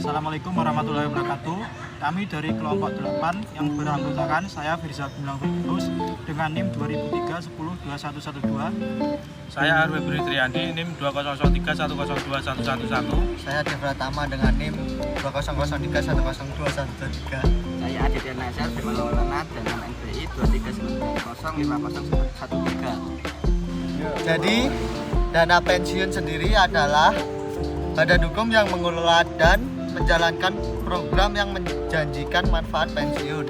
Assalamualaikum warahmatullahi wabarakatuh. Kami dari kelompok 8 yang beranggotakan saya Firza Gumilang Firdaus dengan NIM 2003-10-2112. Saya Arwe Budi Triandi, NIM 2003-102111. Saya Devra Tama dengan NIM 2003-102113. Saya Aditya Nazar di Maulana dengan NPI 23905013. Jadi dana pensiun sendiri adalah badan hukum yang mengelola dan menjalankan program yang menjanjikan manfaat pensiun.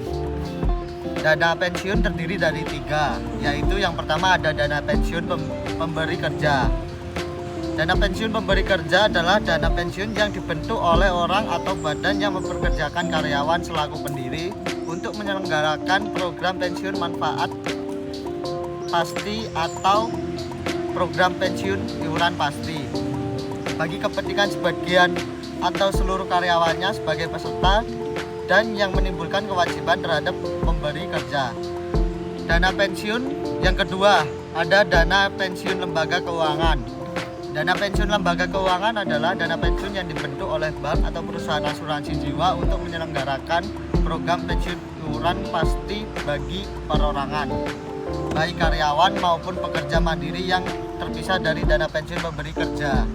Dana pensiun terdiri dari 3, yaitu yang pertama ada dana pensiun pemberi kerja. Dana pensiun pemberi kerja adalah dana pensiun yang dibentuk oleh orang atau badan yang mempekerjakan karyawan selaku pendiri untuk menyelenggarakan program pensiun manfaat pasti atau program pensiun iuran pasti bagi kepentingan sebagian atau seluruh karyawannya sebagai peserta dan yang menimbulkan kewajiban terhadap pemberi kerja. Dana pensiun yang kedua ada dana pensiun lembaga keuangan. Dana pensiun lembaga keuangan adalah dana pensiun yang dibentuk oleh bank atau perusahaan asuransi jiwa untuk menyelenggarakan program pensiun iuran pasti bagi perorangan, baik karyawan maupun pekerja mandiri yang terpisah dari dana pensiun pemberi kerja.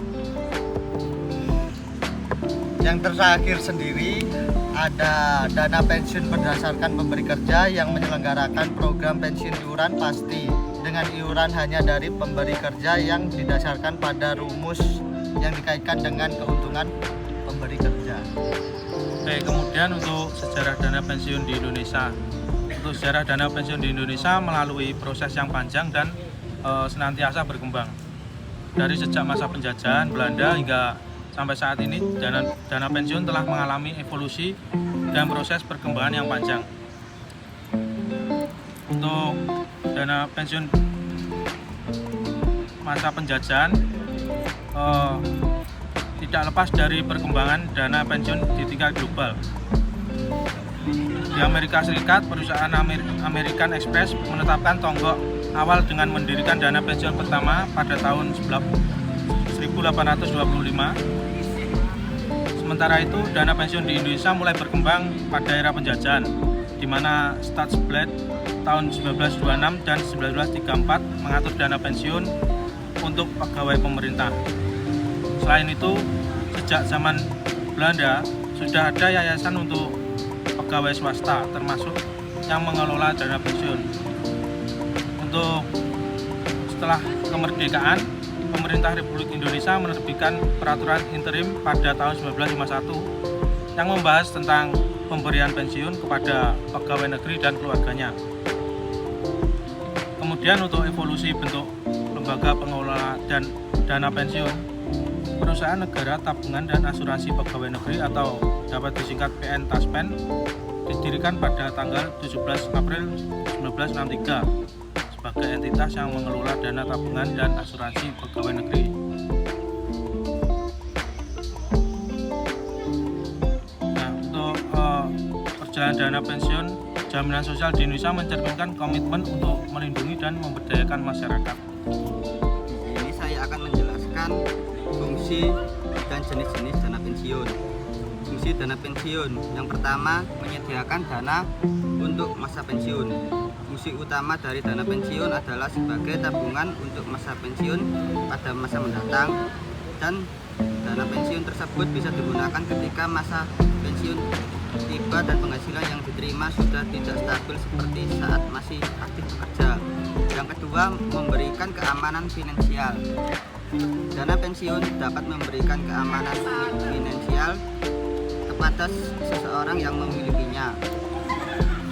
Yang terakhir sendiri ada dana pensiun berdasarkan pemberi kerja yang menyelenggarakan program pensiun iuran pasti dengan iuran hanya dari pemberi kerja yang didasarkan pada rumus yang dikaitkan dengan keuntungan pemberi kerja. Oke, kemudian untuk sejarah dana pensiun di Indonesia. Untuk sejarah dana pensiun di Indonesia melalui proses yang panjang dan senantiasa berkembang. Dari sejak masa penjajahan Belanda hingga sampai saat ini, dana pensiun telah mengalami evolusi dan proses perkembangan yang panjang. Untuk dana pensiun masa penjajahan tidak lepas dari perkembangan dana pensiun di tingkat global. Di Amerika Serikat, perusahaan American Express menetapkan tonggak awal dengan mendirikan dana pensiun pertama pada tahun 1825. Sementara itu, dana pensiun di Indonesia mulai berkembang pada era penjajahan, di mana Stadsblad tahun 1926 dan 1934 mengatur dana pensiun untuk pegawai pemerintah. Selain itu, sejak zaman Belanda sudah ada yayasan untuk pegawai swasta, termasuk yang mengelola dana pensiun. Untuk setelah kemerdekaan, pemerintah Republik Indonesia menerbitkan peraturan interim pada tahun 1951 yang membahas tentang pemberian pensiun kepada pegawai negeri dan keluarganya. Kemudian untuk evolusi bentuk lembaga pengelola dan dana pensiun, Perusahaan Negara Tabungan dan Asuransi Pegawai Negeri atau dapat disingkat PN-TASPEN didirikan pada tanggal 17 April 1963 sebagai entitas yang mengelola dana tabungan dan asuransi pegawai negeri. Nah, untuk perjalanan dana pensiun jaminan sosial di Indonesia mencerminkan komitmen untuk melindungi dan memberdayakan masyarakat. Di sini saya akan menjelaskan fungsi dan jenis-jenis dana pensiun. Fungsi dana pensiun yang pertama menyediakan dana untuk masa pensiun. Fungsi utama dari dana pensiun adalah sebagai tabungan untuk masa pensiun pada masa mendatang, dan dana pensiun tersebut bisa digunakan ketika masa pensiun tiba dan penghasilan yang diterima sudah tidak stabil seperti saat masih aktif bekerja. Yang kedua, memberikan keamanan finansial. Dana pensiun dapat memberikan keamanan finansial kepada seseorang yang memilikinya.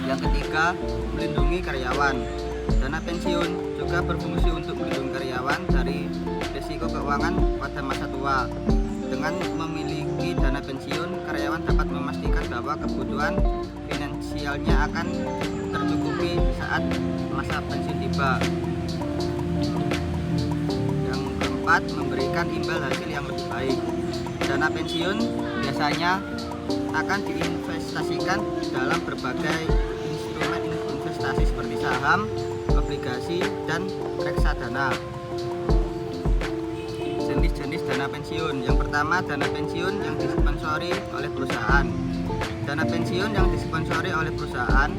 Yang ketiga, melindungi karyawan. Dana pensiun juga berfungsi untuk melindungi karyawan dari risiko keuangan pada masa tua. Dengan memiliki dana pensiun, karyawan dapat memastikan bahwa kebutuhan finansialnya akan tercukupi saat masa pensiun tiba. Yang keempat, memberikan imbal hasil yang lebih baik. Dana pensiun biasanya akan diinvestasikan dalam berbagai instrumen investasi seperti saham, obligasi, dan reksadana. jenis-jenis dana pensiun. Yang pertama, dana pensiun yang disponsori oleh perusahaan. Dana pensiun yang disponsori oleh perusahaan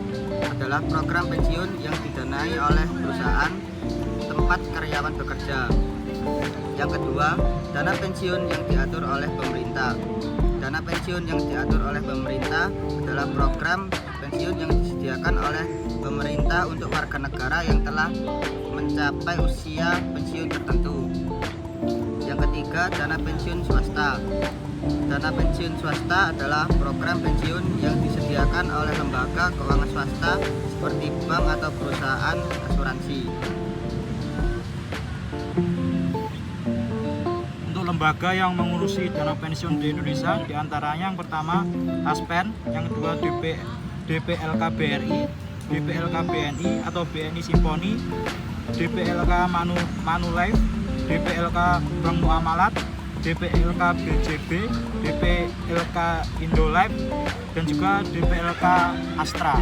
adalah program pensiun yang didanai oleh perusahaan tempat karyawan bekerja. Yang kedua, dana pensiun yang diatur oleh pemerintah. Dana pensiun yang diatur oleh pemerintah adalah program pensiun yang disediakan oleh pemerintah untuk warga negara yang telah mencapai usia pensiun tertentu. Yang ketiga, dana pensiun swasta. Dana pensiun swasta adalah program pensiun yang disediakan oleh lembaga keuangan swasta seperti bank atau perusahaan asuransi. Untuk lembaga yang mengurusi dana pensiun di Indonesia, diantaranya yang pertama Taspen, yang kedua DPLK BRI, DPLK BNI atau BNI Simponi, DPLK Manulife, DPLK Bank Muamalat, DPLK BJB, DPLK Indolife, dan juga DPLK Astra.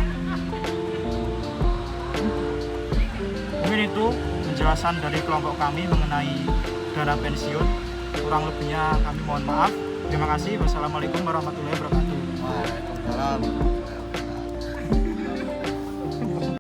Mungkin itu penjelasan dari kelompok kami mengenai dana pensiun. Kurang lebihnya kami mohon maaf. Terima kasih. Wassalamualaikum warahmatullahi wabarakatuh. Waalaikumsalam.